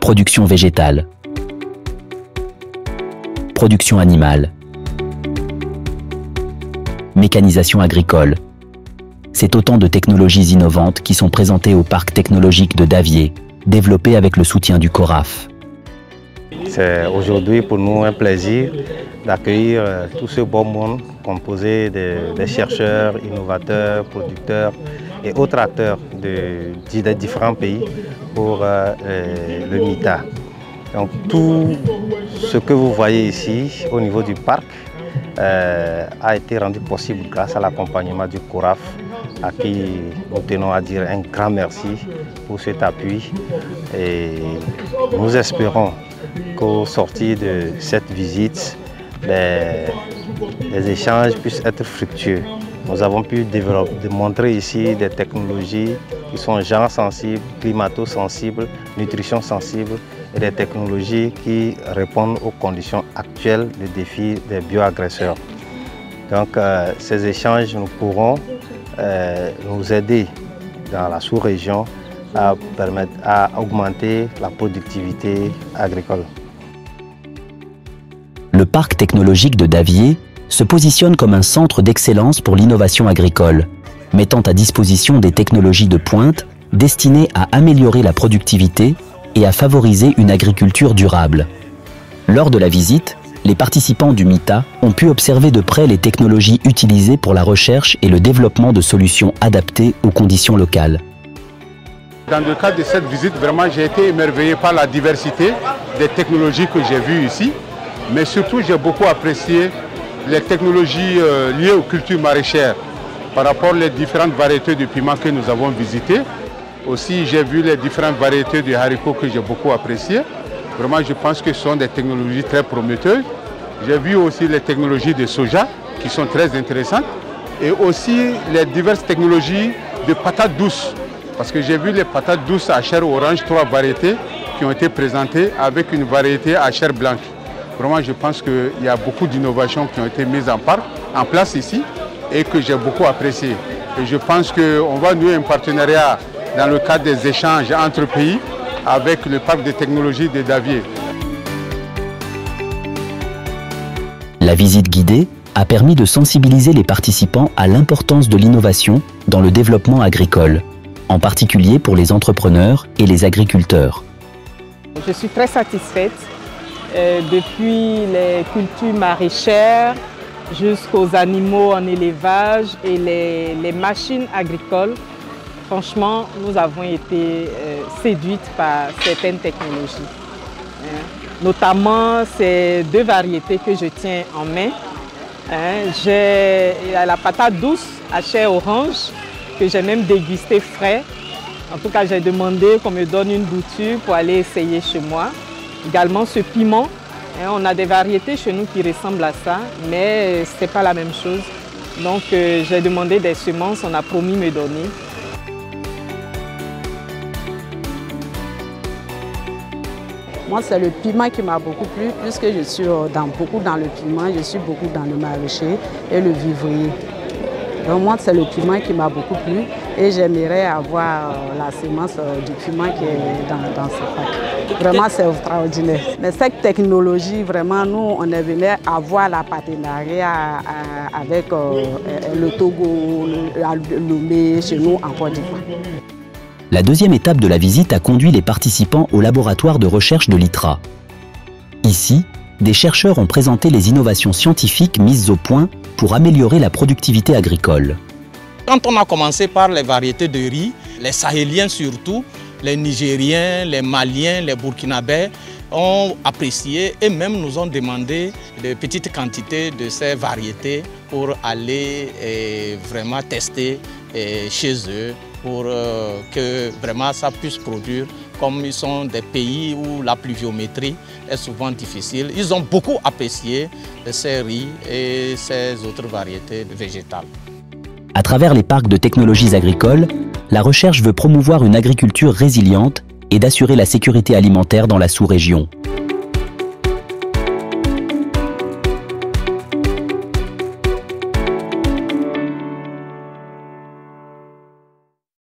production végétale, production animale, mécanisation agricole. C'est autant de technologies innovantes qui sont présentées au parc technologique de Davier, développé avec le soutien du CORAF. C'est aujourd'hui pour nous un plaisir d'accueillir tout ce beau monde composé des chercheurs, innovateurs, producteurs et autres acteurs des différents pays pour le MITA. Donc tout ce que vous voyez ici au niveau du parc a été rendu possible grâce à l'accompagnement du CORAF, à qui nous tenons à dire un grand merci pour cet appui. Et nous espérons qu'au sortir de cette visite, les échanges puissent être fructueux. Nous avons pu démontrer ici des technologies qui sont genre sensibles, climato-sensibles, nutrition sensible et des technologies qui répondent aux conditions actuelles des défis des bioagresseurs. Donc ces échanges nous pourront nous aider dans la sous-région à permettre à augmenter la productivité agricole. Le parc technologique de Davier se positionne comme un centre d'excellence pour l'innovation agricole, mettant à disposition des technologies de pointe destinées à améliorer la productivité et à favoriser une agriculture durable. Lors de la visite, les participants du MITA ont pu observer de près les technologies utilisées pour la recherche et le développement de solutions adaptées aux conditions locales. Dans le cadre de cette visite, vraiment, j'ai été émerveillé par la diversité des technologies que j'ai vues ici, mais surtout j'ai beaucoup apprécié les technologies liées aux cultures maraîchères par rapport aux différentes variétés de piments que nous avons visitées. Aussi, j'ai vu les différentes variétés de haricots que j'ai beaucoup appréciées. Vraiment, je pense que ce sont des technologies très prometteuses. J'ai vu aussi les technologies de soja qui sont très intéressantes et aussi les diverses technologies de patates douces. Parce que j'ai vu les patates douces à chair orange, 3 variétés qui ont été présentées avec une variété à chair blanche. Vraiment, je pense qu'il y a beaucoup d'innovations qui ont été mises en place ici et que j'ai beaucoup apprécié. Et je pense qu'on va nouer un partenariat dans le cadre des échanges entre pays avec le parc de technologie de Davier. La visite guidée a permis de sensibiliser les participants à l'importance de l'innovation dans le développement agricole, en particulier pour les entrepreneurs et les agriculteurs. Je suis très satisfaite. Depuis les cultures maraîchères jusqu'aux animaux en élevage et les machines agricoles, franchement, nous avons été séduites par certaines technologies. Notamment ces 2 variétés que je tiens en main. J'ai la patate douce à chair orange que j'ai même dégusté frais. En tout cas, j'ai demandé qu'on me donne une bouture pour aller essayer chez moi. Également ce piment, on a des variétés chez nous qui ressemblent à ça, mais ce n'est pas la même chose. Donc j'ai demandé des semences, on a promis me donner. Moi, c'est le piment qui m'a beaucoup plu, puisque je suis beaucoup dans le piment, je suis beaucoup dans le maraîcher et le vivrier. Donc moi, c'est le piment qui m'a beaucoup plu et j'aimerais avoir la semence du piment qui est dans ce pack. Vraiment, c'est extraordinaire. Mais cette technologie, vraiment, nous, on est venu avoir la partenariat avec le Togo, le Lomé, chez nous en Côte d'Ivoire. La deuxième étape de la visite a conduit les participants au laboratoire de recherche de l'ITRA. Ici, des chercheurs ont présenté les innovations scientifiques mises au point pour améliorer la productivité agricole. Quand on a commencé par les variétés de riz, les Sahéliens surtout, les Nigériens, les Maliens, les Burkinabés ont apprécié et même nous ont demandé de petites quantités de ces variétés pour aller vraiment tester chez eux pour que vraiment ça puisse produire. Comme ils sont des pays où la pluviométrie est souvent difficile, ils ont beaucoup apprécié ces riz et ces autres variétés végétales. À travers les parcs de technologies agricoles, la recherche veut promouvoir une agriculture résiliente et d'assurer la sécurité alimentaire dans la sous-région.